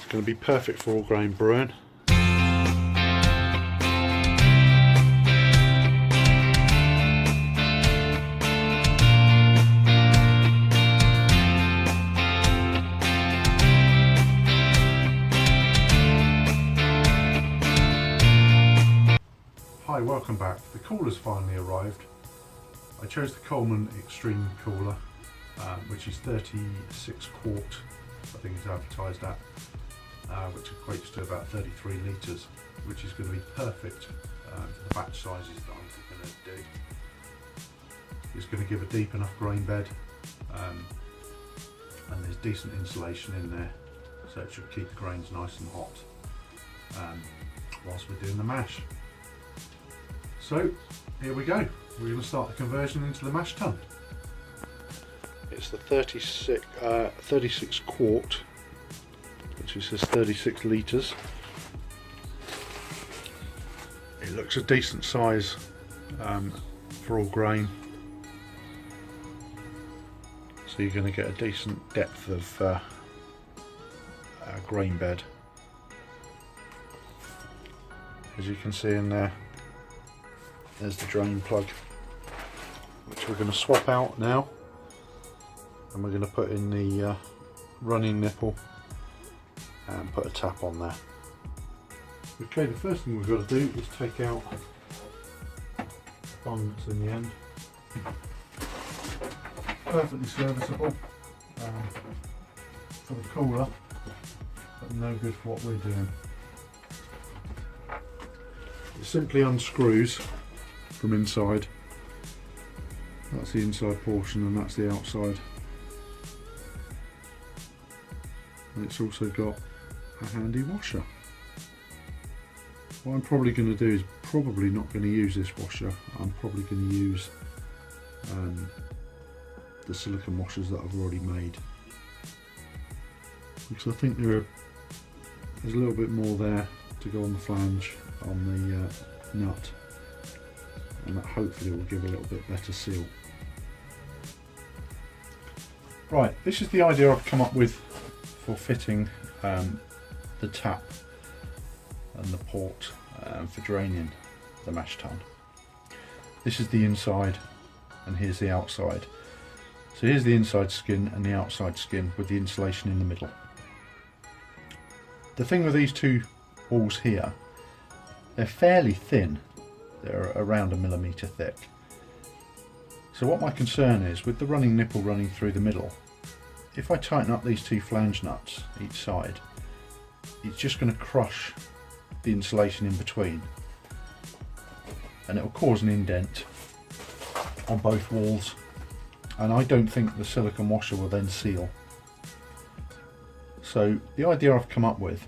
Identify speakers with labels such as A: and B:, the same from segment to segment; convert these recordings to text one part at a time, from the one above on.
A: going to be perfect for all grain brewing. Hi, welcome back. The cooler's finally arrived. I chose the Coleman Xtreme cooler, which is 36 quart, I think it's advertised at, which equates to about 33 litres, which is going to be perfect for the batch sizes that I'm going to do. It's going to give a deep enough grain bed, and there's decent insulation in there, so it should keep the grains nice and hot whilst we're doing the mash. So here we go, we're going to start the conversion into the Mash Tun. It's the 36 quart, which says 36 litres. It looks a decent size for all grain, so you're going to get a decent depth of grain bed. As you can see in there, there's the drain plug, which we're going to swap out now, and we're going to put in the running nipple and put a tap on there. Okay, the first thing we've got to do is take out the bung that's in the end. Perfectly serviceable for the cooler, but no good for what we're doing. It simply unscrews from inside. That's the inside portion and that's the outside. And it's also got a handy washer. What I'm probably going to do is probably not going to use this washer. I'm probably going to use the silicone washers that I've already made, because I think there's a little bit more there to go on the flange on the nut, and that hopefully will give a little bit better seal. Right, this is the idea I've come up with for fitting the tap and the port for draining the Mash Tun. This is the inside and here's the outside. So here's the inside skin and the outside skin with the insulation in the middle. The thing with these two walls here, they're fairly thin. They're around 1 millimetre thick. So what my concern is, with the running nipple running through the middle, if I tighten up these two flange nuts each side, it's just going to crush the insulation in between, and it will cause an indent on both walls, and I don't think the silicone washer will then seal. So the idea I've come up with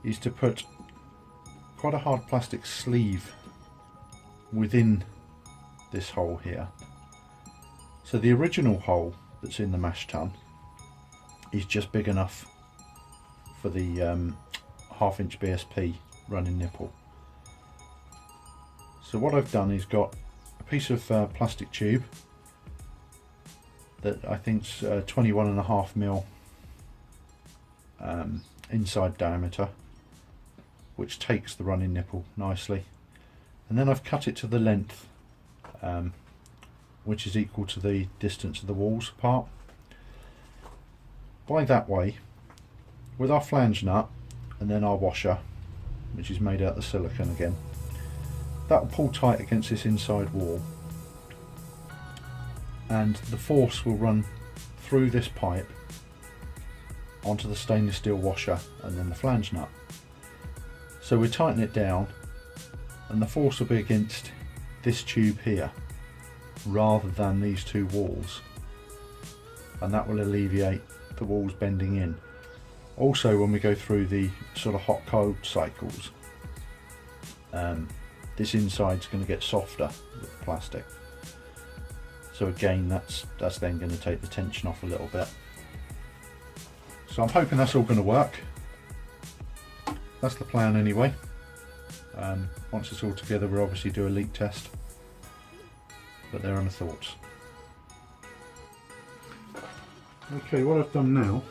A: is to put quite a hard plastic sleeve within this hole here. So the original hole that's in the Mash Tun is just big enough for the 1/2 inch BSP running nipple. So what I've done is got a piece of plastic tube that I think's 21.5 mil inside diameter, which takes the running nipple nicely, and then I've cut it to the length, which is equal to the distance of the walls apart. By that way, with our flange nut and then our washer, which is made out of the silicone again, that will pull tight against this inside wall, and the force will run through this pipe onto the stainless steel washer and then the flange nut. So we tighten it down and the force will be against this tube here rather than these two walls, and that will alleviate the walls bending in. Also, when we go through the sort of hot cold cycles, this inside's going to get softer with the plastic. So again, that's then going to take the tension off a little bit. So I'm hoping that's all going to work. That's the plan anyway. Once it's all together, we'll obviously do a leak test, but there are my thoughts. Okay, what I've done now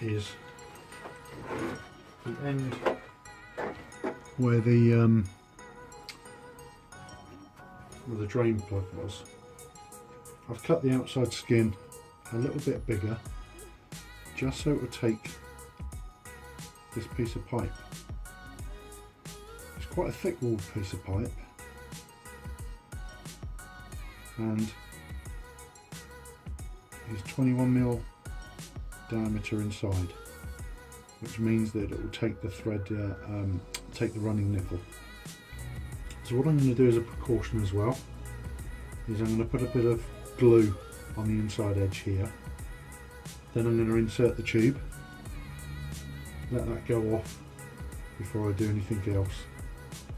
A: is the end where the drain plug was. I've cut the outside skin a little bit bigger just so it would take this piece of pipe. It's quite a thick walled piece of pipe, and is 21mm diameter inside, which means that it will take the thread, take the running nipple. So what I'm going to do as a precaution as well is I'm going to put a bit of glue on the inside edge here. Then I'm going to insert the tube, let that go off before I do anything else,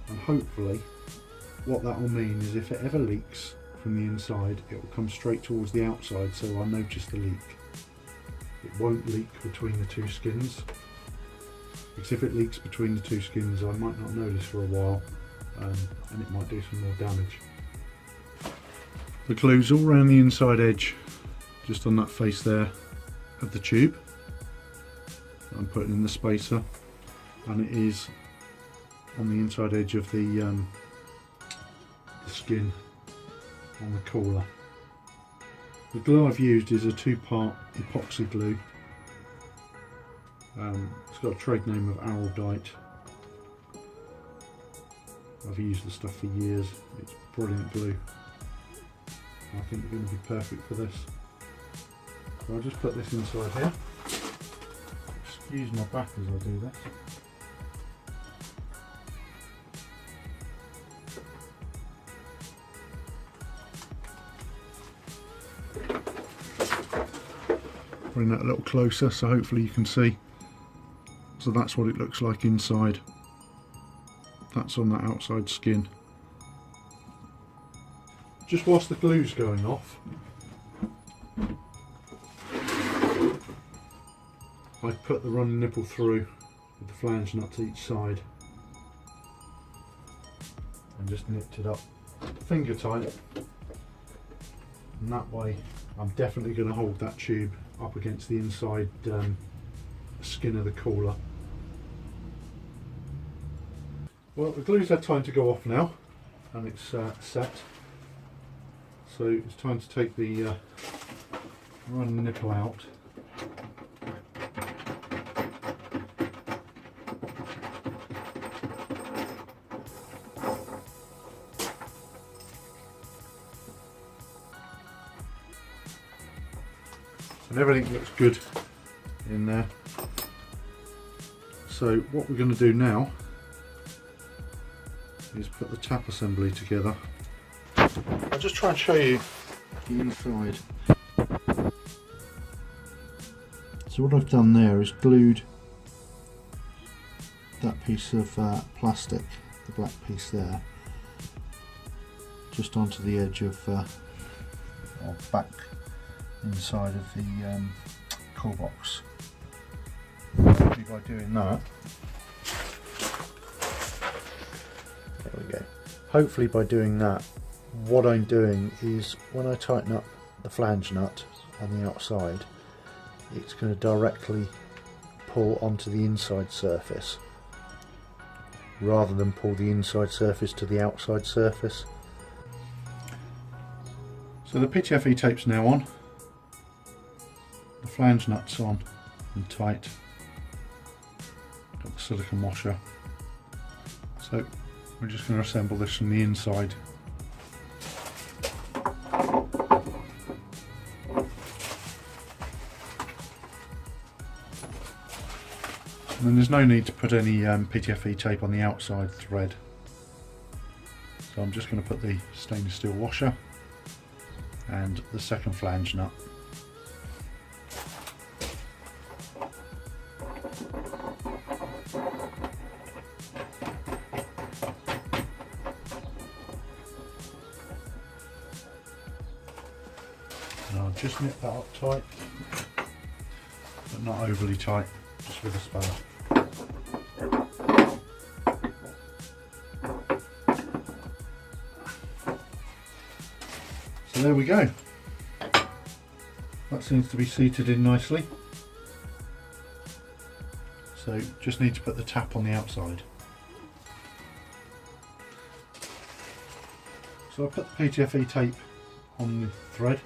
A: and hopefully what that will mean is if it ever leaks from the inside, it will come straight towards the outside, so I'll notice the leak. It won't leak between the two skins, because if it leaks between the two skins I might not notice for a while, and it might do some more damage. The glue's all around the inside edge, just on that face there of the tube. I'm putting in the spacer, and it is on the inside edge of the skin on the cooler. The glue I've used is a 2-part epoxy glue. It's got a trade name of Araldite. I've used the stuff for years. It's brilliant glue. I think it's going to be perfect for this. So I'll just put this inside here. Excuse my back as I do this. Bring that a little closer so hopefully you can see. So that's what it looks like inside. That's on that outside skin. Just whilst the glue's going off, I put the running nipple through with the flange nuts each side and just nipped it up finger tight, and that way I'm definitely going to hold that tube up against the inside skin of the cooler. Well, the glue's had time to go off now, and it's set, so it's time to take the running nipple out. And everything looks good in there. So what we're going to do now is put the tap assembly together. I'll just try and show you the inside. So what I've done there is glued that piece of plastic, the black piece there, just onto the edge of or back inside of the cool box. Hopefully by doing that, there we go. Hopefully by doing that, what I'm doing is when I tighten up the flange nut on the outside, it's going to directly pull onto the inside surface rather than pull the inside surface to the outside surface. So the PTFE tape's now on. The flange nut's on and tight. Got the silicone washer. So we're just going to assemble this from the inside. And then there's no need to put any PTFE tape on the outside thread. So I'm just going to put the stainless steel washer and the second flange nut. And I'll just nip that up tight, but not overly tight, just with a spanner. So there we go. That seems to be seated in nicely. So just need to put the tap on the outside. So I put the PTFE tape on the thread.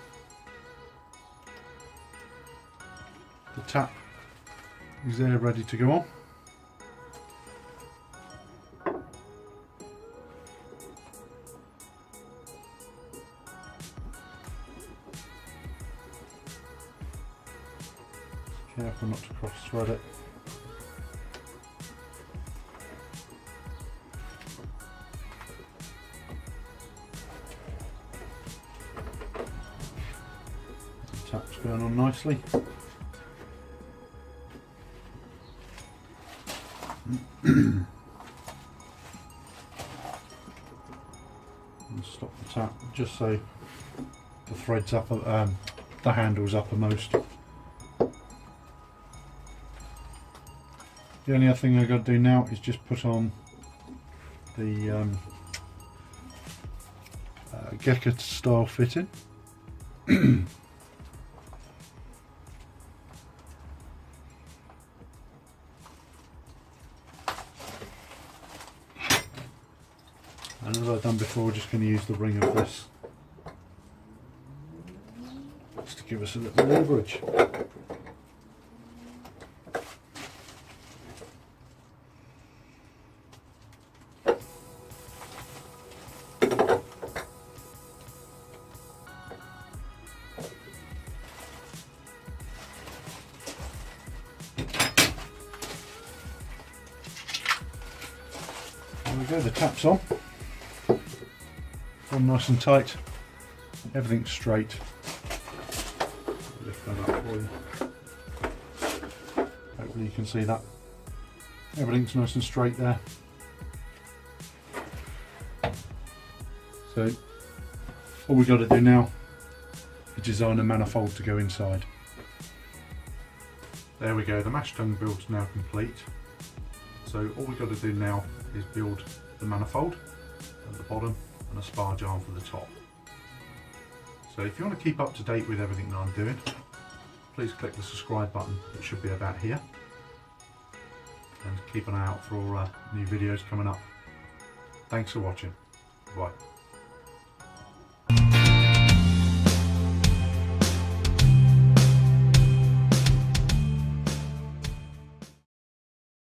A: The tap is there ready to go on. Careful not to cross thread it. The tap's going on nicely. And stop the tap just so the thread's up, the handle's uppermost. The only other thing I've got to do now is just put on the Gecko style fitting. And as I've done before, we're just going to use the ring of this just to give us a little leverage. There we go, the tap's on nice and tight, everything's straight. I'll lift that up for you. Hopefully you can see that. Everything's nice and straight there. So all we've got to do now is design a manifold to go inside. There we go, the Mash Tun build's now complete. So all we've got to do now is build the manifold at the bottom and a sparge arm for the top. So if you want to keep up to date with everything that I'm doing, please click the subscribe button that should be about here, and keep an eye out for new videos coming up. Thanks for watching. Bye.